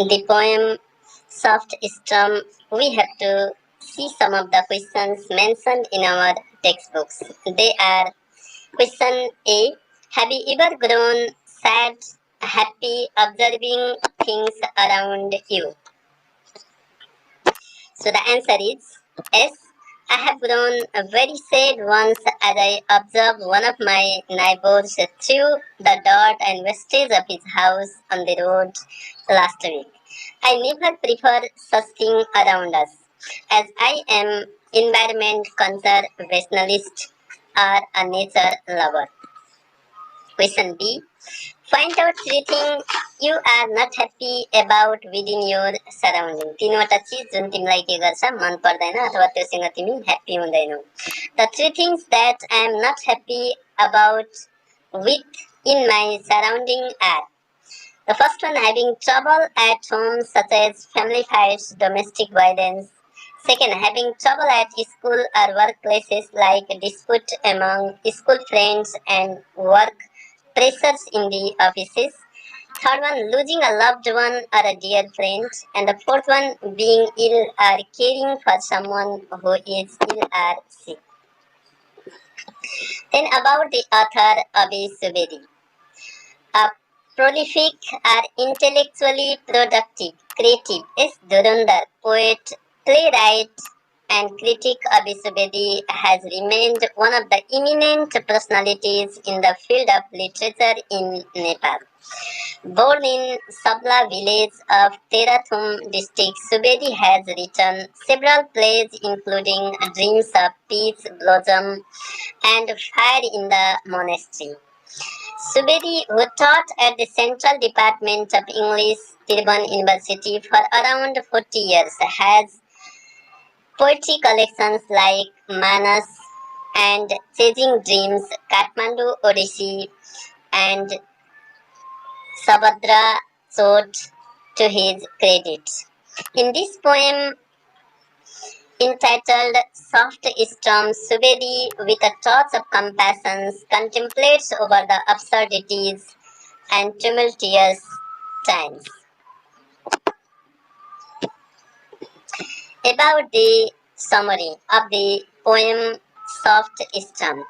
the poem Soft Storm, we have to see some of the questions mentioned in our textbooks. They are: Question A: have you ever grown sad, happy, observing things around you? So the answer is yes. I have grown very sad once as I observed one of my neighbors threw the dirt and wastage of his house on the road last week. I never prefer such things around us, as I am environment conservationist or a nature lover. Question B: find out three things you are not happy about within your surrounding. तीनवटा चिज जुन तिमीलाई के गर्छ मन पर्दैन अथवा त्योसँग तिमी happy हुँदैनौ. The three things that I am not happy about with in my surrounding are: the first one, having trouble at home such as family fights, domestic violence. Second, having trouble at school or workplaces like dispute among school friends and work pressures in the offices. Third one, losing a loved one or a dear friend. And the fourth one, being ill or caring for someone who is ill or sick. Then about the author Abi Subedi. A prolific or intellectually productive, creative, Dhurandhar, poet, playwright, and critic Abi Subedi has remained one of the eminent personalities in the field of literature in Nepal. Born in Sabla village of Terathum district, Subedi has written several plays including Dreams of Peace Blossom and Fire in the Monastery. Subedi, who taught at the Central Department of English, Tirban University for around 40 years, has poetry collections like Manas and Chasing Dreams, Kathmandu Odyssey, and Sabadra Chot to his credit. In this poem entitled Soft Storm, Subedi, with a touch of compassion, contemplates over the absurdities and tumultuous times. About the summary of the poem Soft Storm.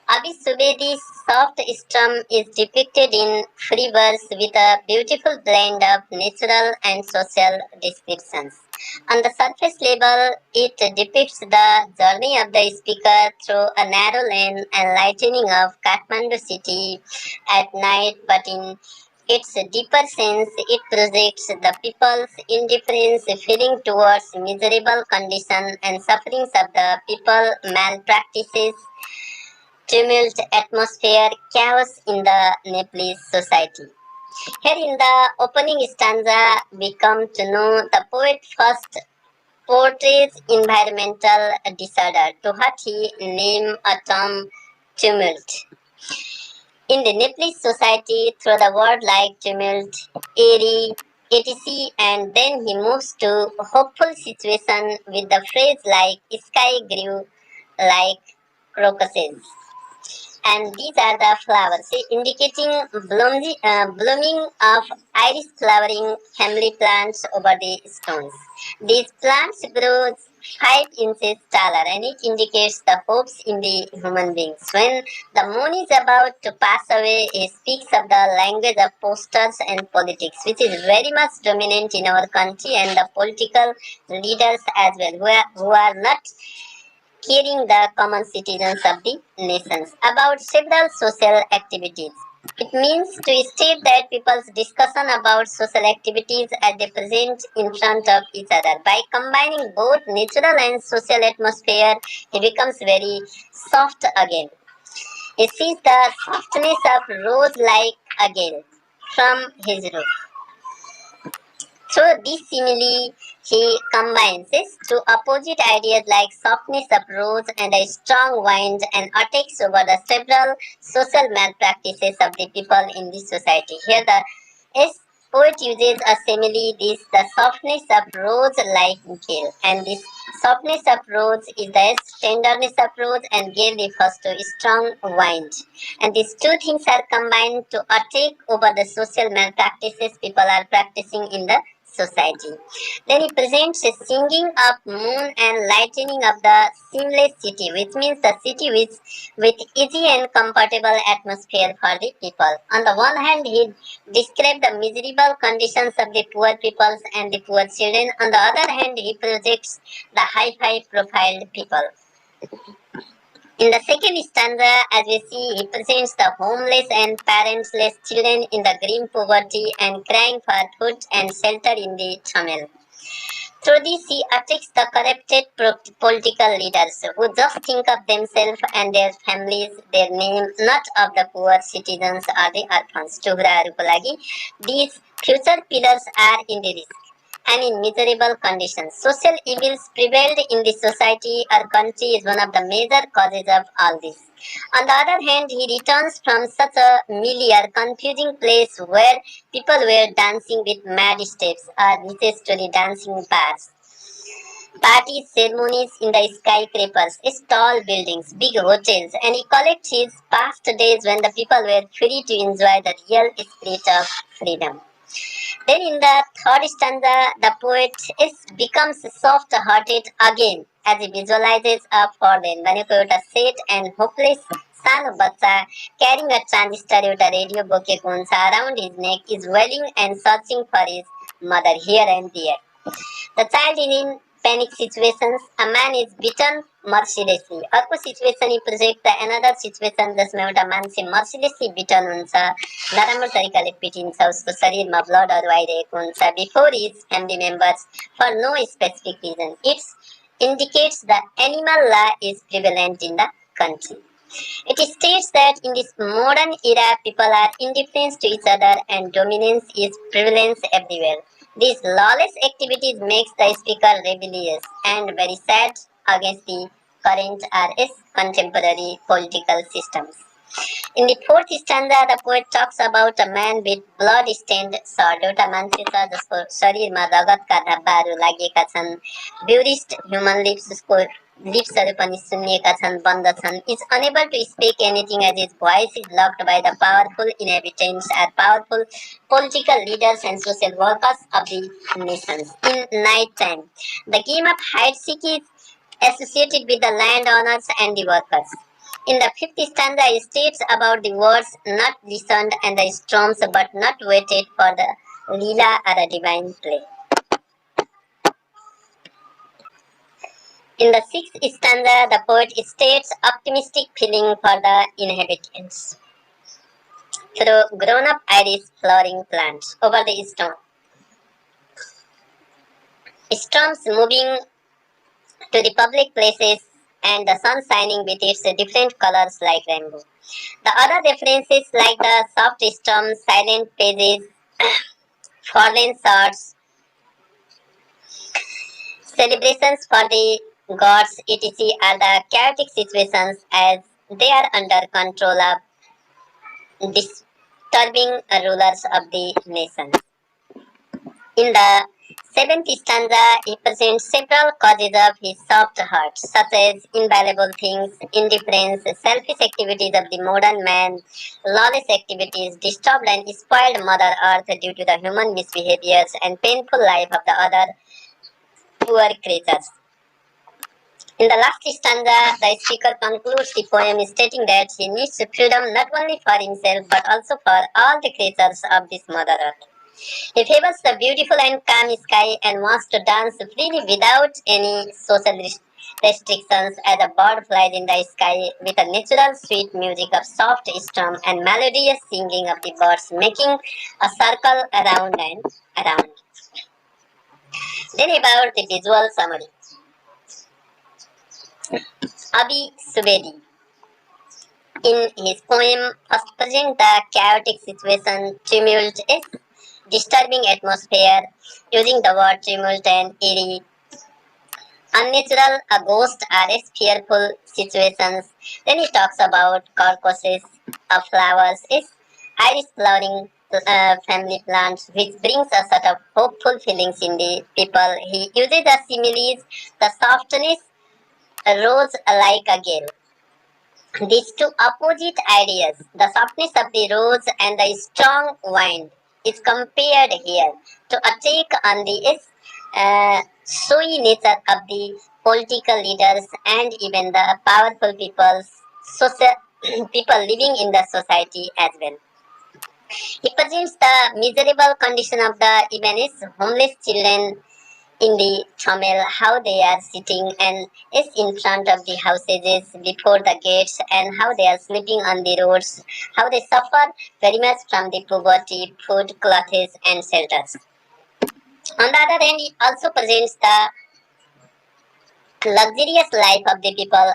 Abi Subedi's Soft Storm is depicted in free verse with a beautiful blend of natural and social descriptions. On the surface level, it depicts the journey of the speaker through a narrow lane and lightening of Kathmandu city at night, but in its deeper sense, it projects the people's indifference, feeling towards miserable condition and sufferings of the people, malpractices, tumult, atmosphere, chaos in the Nepalese society. Here in the opening stanza, we come to know the poet first portrays environmental disorder, to what he named a term tumult. In the Nepalese society, through the word like tumult, airy, etc., and then he moves to hopeful situation with the phrase like sky grew like crocuses. And these are the flowers, indicating blooming of iris flowering family plants over the stones. These plants grow 5 inches taller, and it indicates the hopes in the human beings. When the moon is about to pass away, it speaks of the language of posters and politics, which is very much dominant in our country, and the political leaders as well, who are not caring the common citizens of the nations. About several social activities. It means to state that people's discussion about social activities as they present in front of each other. By combining both natural and social atmosphere, he becomes very soft again. He sees the softness of rose like a gale from his roof. Through this simile, he combines two opposite ideas like softness of rose and a strong wind and attacks over the several social malpractices of the people in this society. Here the S poet uses a simile, this the softness of rose-like gale, and this softness of rose is the tenderness of rose, and gale refers to strong wind. And these two things are combined to take over the social malpractices people are practicing in the society. Then he presents a singing of moon and lightening of the seamless city, which means the city with easy and comfortable atmosphere for the people. On the one hand, he describes the miserable conditions of the poor peoples and the poor children. On the other hand, he projects the high profile people. In the second stanza, as we see, he presents the homeless and parentless children in the grim poverty and crying for food and shelter in the turmoil. Through this, he attacks the corrupted political leaders who just think of themselves and their families, their name, not of the poor citizens or the orphans. These future pillars are in the risk and in miserable conditions. Social evils prevailed in the society or country is one of the major causes of all this. On the other hand, he returns from such a familiar, confusing place where people were dancing with mad steps or necessarily dancing bars. Parties, ceremonies in the skyscrapers, tall buildings, big hotels, and he collects his past days when the people were free to enjoy the real spirit of freedom. Then in the third stanza, the poet becomes soft-hearted again as he visualizes a foreign भनेको एउटा sad and hopeless सानो बच्चा carrying a transistor एउटा radio बोकेको हुन्छ around his neck is wailing and searching for his mother here and there. The child is in panic situations. A man is beaten mercilessly. अर्को situation he project the another situation जसमा एउटा मान्छे मर्सिलेसली बिटन हुन्छ नराम्रो तरिकाले पिटिन्छ उसको शरीरमा ब्लडहरू आइरहेको हुन्छ before his family members for no specific reason it's indicates the animal law is prevalent in the country. It states that in this modern era, people are indifferent to each other and dominance is prevalence everywhere. These lawless activities makes the speaker rebellious and very sad against the current or contemporary political systems. In the fourth stanza, the poet talks about a man with blood-stained sword. एउटा मान्छे छ जसको शरीरमा रगतका धब्बाहरू लागेका छन्. Bruised human lips, उसको लिप्सहरू पनि सुन्निएका छन्, बन्द छन्. Is unable to speak anything as his voice is blocked by the powerful inhabitants or powerful political leaders and social workers of the nations. In night time, the game of hide-seek is associated with the landowners and the workers. In the fifth stanza, he states about the words not listened and the storms but not waited for the Leela or a divine play. In the sixth stanza, the poet states optimistic feeling for the inhabitants. Through grown-up iris flowering plants over the storm. Storms moving to the public places and the sun shining with its different colors like rainbow. The other references like the soft storm, silent pages, fallen swords, celebrations for the gods, etc. are the chaotic situations as they are under control of disturbing rulers of the nation. In the seventh stanza, he presents several causes of his soft heart, such as invaluable things, indifference, selfish activities of the modern man, lawless activities, disturbed and spoiled Mother Earth due to the human misbehaviors, and painful life of the other poor creatures. In the last stanza, the speaker concludes the poem stating that he needs freedom not only for himself but also for all the creatures of this Mother Earth. He favors the beautiful and calm sky and wants to dance freely without any social restrictions as a bird flies in the sky with a natural sweet music of soft storm and melodious singing of the birds making a circle around and around. Then about the visual summary. Abi Subedi in his poem first presents the chaotic situation, tumult, disturbing atmosphere, using the word tumult and eerie, unnatural, a ghost, or fearful situations. Then he talks about carcasses of flowers, iris flowering family plant, which brings a sort of hopeful feelings in the people. He uses the similes, the softness rose like a gale. These two opposite ideas, the softness of the rose and the strong wind, is compared here to attack on the showy nature of the political leaders and even the powerful social people living in the society as well. He presents the miserable condition of the even homeless children in the Tamil, how they are sitting and is in front of the houses before the gates and how they are sleeping on the roads, how they suffer very much from the poverty, food, clothes and shelters. On the other hand, it also presents the luxurious life of the people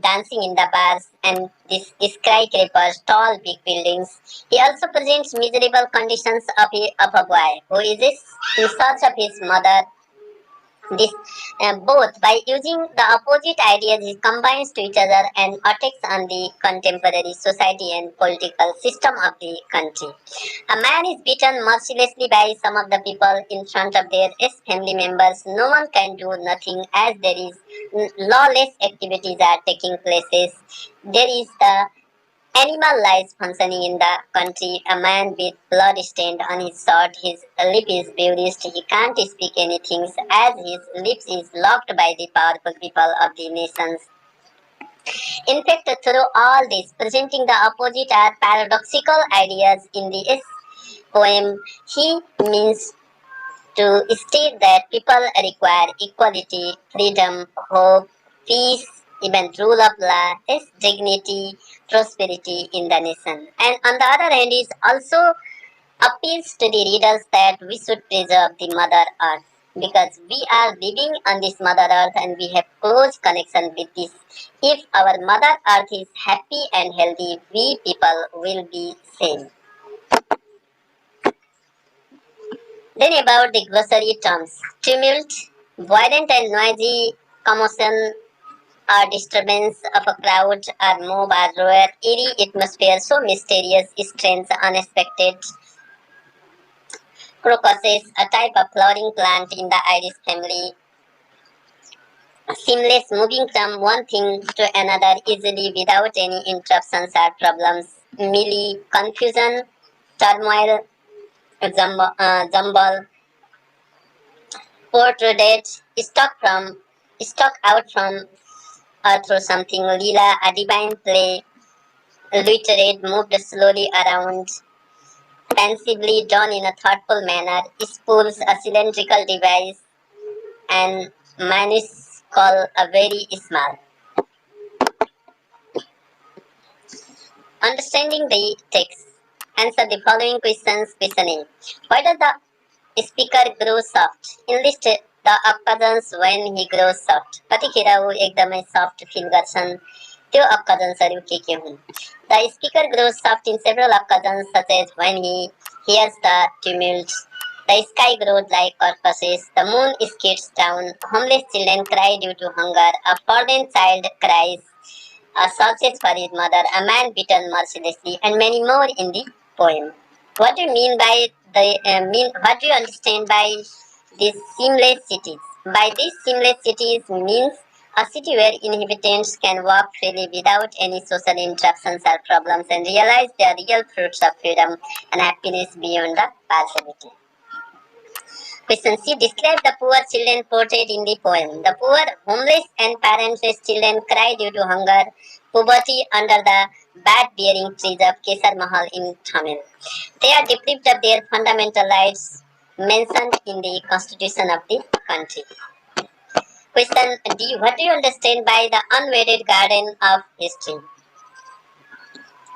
dancing in the bars and this skyscrapers, tall big buildings. He also presents miserable conditions of a boy who is in search of his mother. This both by using the opposite ideas he combines to each other and attacks on the contemporary society and political system of the country. A man is beaten mercilessly by some of the people in front of their family members. No one can do nothing as there is lawless activities are taking places. There is the animal lives functioning in the country. A man with blood stained on his shirt, his lip is bruised, he can't speak anything as his lips is locked by the powerful people of the nations. In fact, through all this, presenting the opposite or paradoxical ideas in the poem, he means to state that people require equality, freedom, hope, peace, even rule of law, is dignity, prosperity in the nation. And on the other hand, it also appeals to the readers that we should preserve the Mother Earth because we are living on this Mother Earth and we have close connection with this. If our Mother Earth is happy and healthy, we people will be same. Then about the glossary terms. Tumult, violent and noisy commotion or disturbance of a crowd or mob or roar, eerie atmosphere, so mysterious, strange, unexpected. Crocuses, a type of flowering plant in the iris family. Seamless, moving from one thing to another easily without any interruptions or problems. Melee, confusion, turmoil, jumble, portrayed, stuck out from through something. Leela, a divine play, literate, moved slowly around, pensively done in a thoughtful manner, spools, a cylindrical device, and minuscule, a very small. Understanding the text. Answer the following questions. Question A. Why does the speaker grow soft? Enlist the occasions when he grows soft. कतिखेर ऊ एकदमै soft feel गर्छन् त्यो occasions के हुन्? The speaker grows soft in several occasions such as when he hears the tumult. The sky grows like corpses. The moon skids down. Homeless children cry due to hunger. A fallen child cries. Searches for his mother. A man beaten mercilessly, and many more in the poem. What do you mean by what do you understand by these seamless cities? By these seamless cities means a city where inhabitants can walk freely without any social interruptions or problems and realize the real fruits of freedom and happiness beyond the partiality. Question C. Describe the poor children portrayed in the poem. The poor, homeless and parentless children cry due to hunger, poverty under the bad-bearing trees of Kesar Mahal in Tamil. They are deprived of their fundamental rights mentioned in the constitution of the country. Question D. What do you understand by the unwedded garden of history?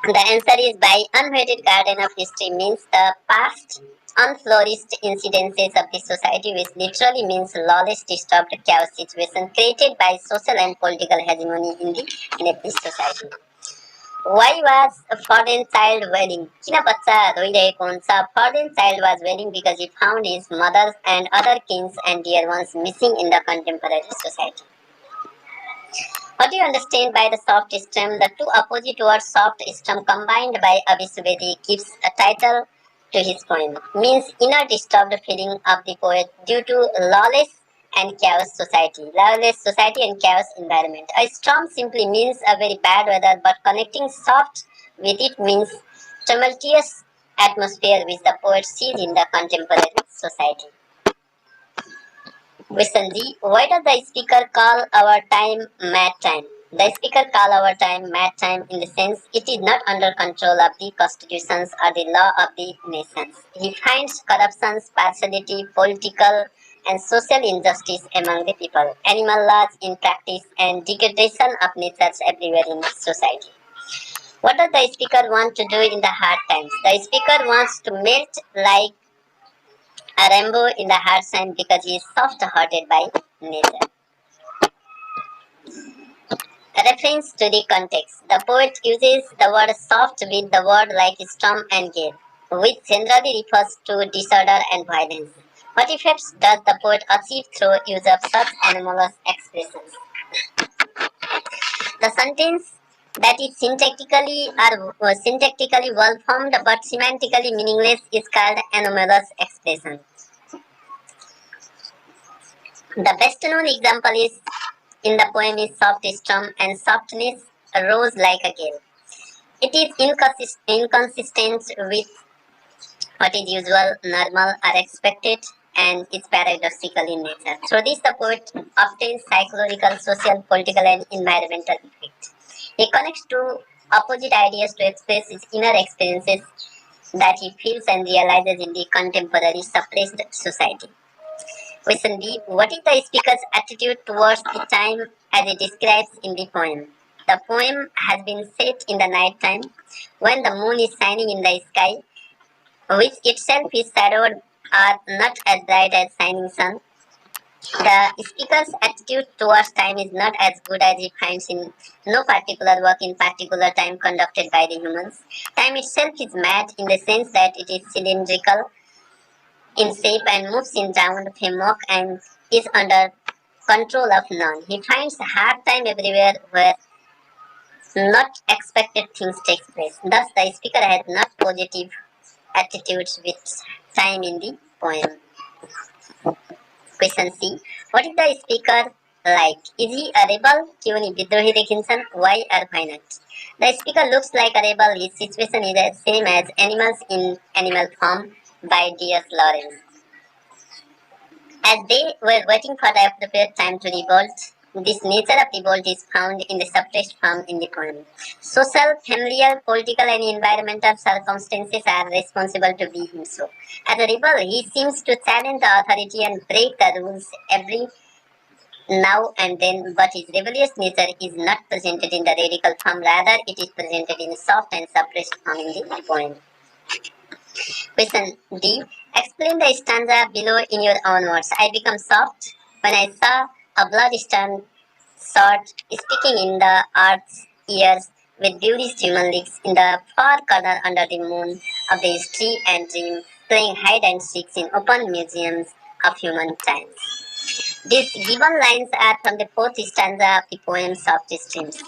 The answer is by unwedded garden of history means the past unflourished incidences of the society, which literally means lawless, disturbed, chaos situation created by social and political hegemony in a society. Why was a foreign child wailing? किन बच्चा रोइरहेको हुन्छ? Foreign child was wailing because he found his mother and other kins and dear ones missing in the contemporary society. What do you understand by the soft stem? The two opposite words soft stem combined by Abhi Subedi gives a title to his poem means inner disturbed feeling of the poet due to lawless society and chaos environment. A storm simply means a very bad weather, but connecting soft with it means tumultuous atmosphere which the poet sees in the contemporary society. Visanji, why does the speaker call our time mad time? The speaker call our time mad time in the sense it is not under control of the constitutions or the law of the nations. He finds corruptions, partiality, political and social injustice among the people, animal laws in practice and degradation of nature everywhere in society. What does the speaker want to do in the hard times? The speaker wants to melt like a rainbow in the hard time because he is soft-hearted by nature. Reference to the context. The poet uses the word soft with the word like storm and gale, which generally refers to disorder and violence. What effects does the poet achieve through use of such anomalous expressions? The sentence that is syntactically well formed but semantically meaningless is called anomalous expression. The best known example is in the poem is soft storm and softness rose like a gale. It is inconsistent with what is usual, normal, or expected, and is paradoxical in nature. Through this, the poet obtains psychological, social, political, and environmental effects. He connects two opposite ideas to express his inner experiences that he feels and realizes in the contemporary suppressed society. Question B. What is the speaker's attitude towards the time as it describes in the poem? The poem has been set in the night time when the moon is shining in the sky, which itself is shadowed or not as bright as shining sun. The speaker's attitude towards time is not as good as he finds in no particular work in particular time conducted by the humans. Time itself is mad in the sense that it is cylindrical in shape and moves in round framework and is under control of none. He finds hard time everywhere where not expected things take place. Thus, the speaker has not positive attitudes with time in the poem. Question C. What is the speaker like? Is he a rebel? क्यों विद्रोही देखेंसन? Why or why not? The speaker looks like a rebel. His situation is the same as animals in animal form by D.S. Lawrence. As they were waiting for the appropriate time to revolt, this nature of revolt is found in the suppressed form in the poem. Social, familial, political, and environmental circumstances are responsible to be him so. As a rebel, he seems to challenge the authority and break the rules every now and then, but his rebellious nature is not presented in the radical form, rather it is presented in a soft and suppressed form in the poem. Question D. Explain the stanza below in your own words. I become soft when I saw a blood-stained sword sticking in the earth's ears with beauty's human legs in the far corner under the moon of the history and dream, playing hide and seek in open museums of human times. These given lines are from the fourth stanza of the poem Soft Streams.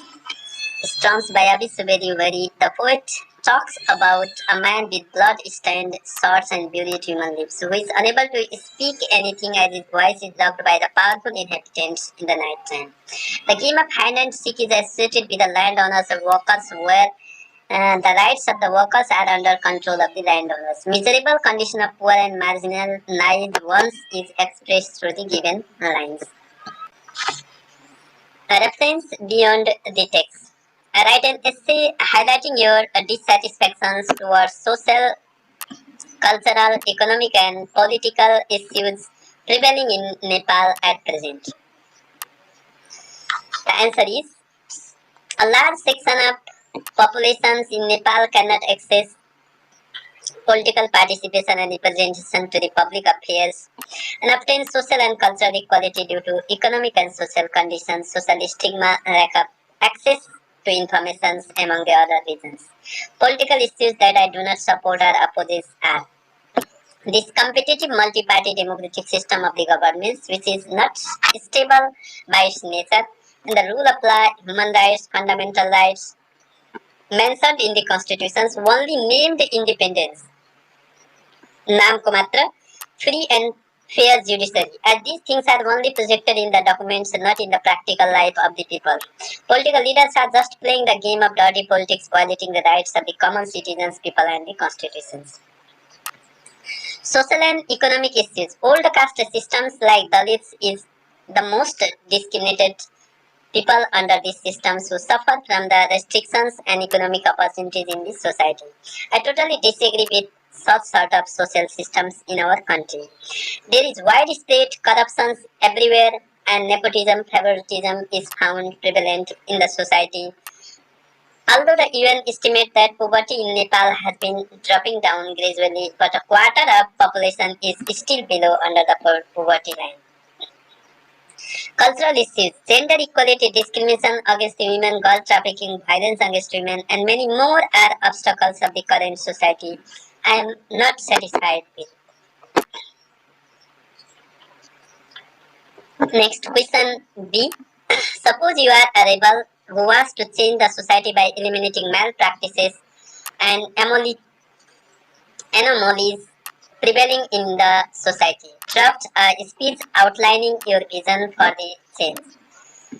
Storms by Abi Subedi. The poet talks about a man with blood-stained swords and beautiful human lips, who is unable to speak anything as his voice is blocked by the powerful inhabitants in the night time. The game of hide and seek is associated with the landowners and workers where the rights of the workers are under control of the landowners. Miserable condition of poor and marginalized ones is expressed through the given lines. A reference beyond the text. Write an essay highlighting your dissatisfactions towards social, cultural, economic, and political issues prevailing in Nepal at present. The answer is a large section of populations in Nepal cannot access political participation and representation to the public affairs and obtain social and cultural equality due to economic and social conditions, social stigma, lack of access to information among the other reasons. Political issues that I do not support or oppose are this competitive multi-party democratic system of the governments, which is not stable by its nature, and the rule of law, human rights, fundamental rights mentioned in the constitutions only named independence नाम को मात्र free and fair judiciary. And these things are only projected in the documents, not in the practical life of the people. Political leaders are just playing the game of dirty politics, violating the rights of the common citizens, people, and the constitutions. Social and economic issues. Old caste systems like Dalits is the most discriminated people under these systems who suffer from the restrictions and economic opportunities in this society. I totally disagree with such sort of social systems in our country. There is widespread corruption everywhere and nepotism, favoritism is found prevalent in the society. Although the UN estimate that poverty in Nepal has been dropping down gradually, but a quarter of population is still below under the poverty line. Cultural issues, gender equality, discrimination against women, girl trafficking, violence against women, and many more are obstacles of the current society. I am not satisfied with. Next question B. Suppose you are a rebel who wants to change the society by eliminating malpractices and anomalies prevailing in the society. Draft a speech outlining your vision for the change.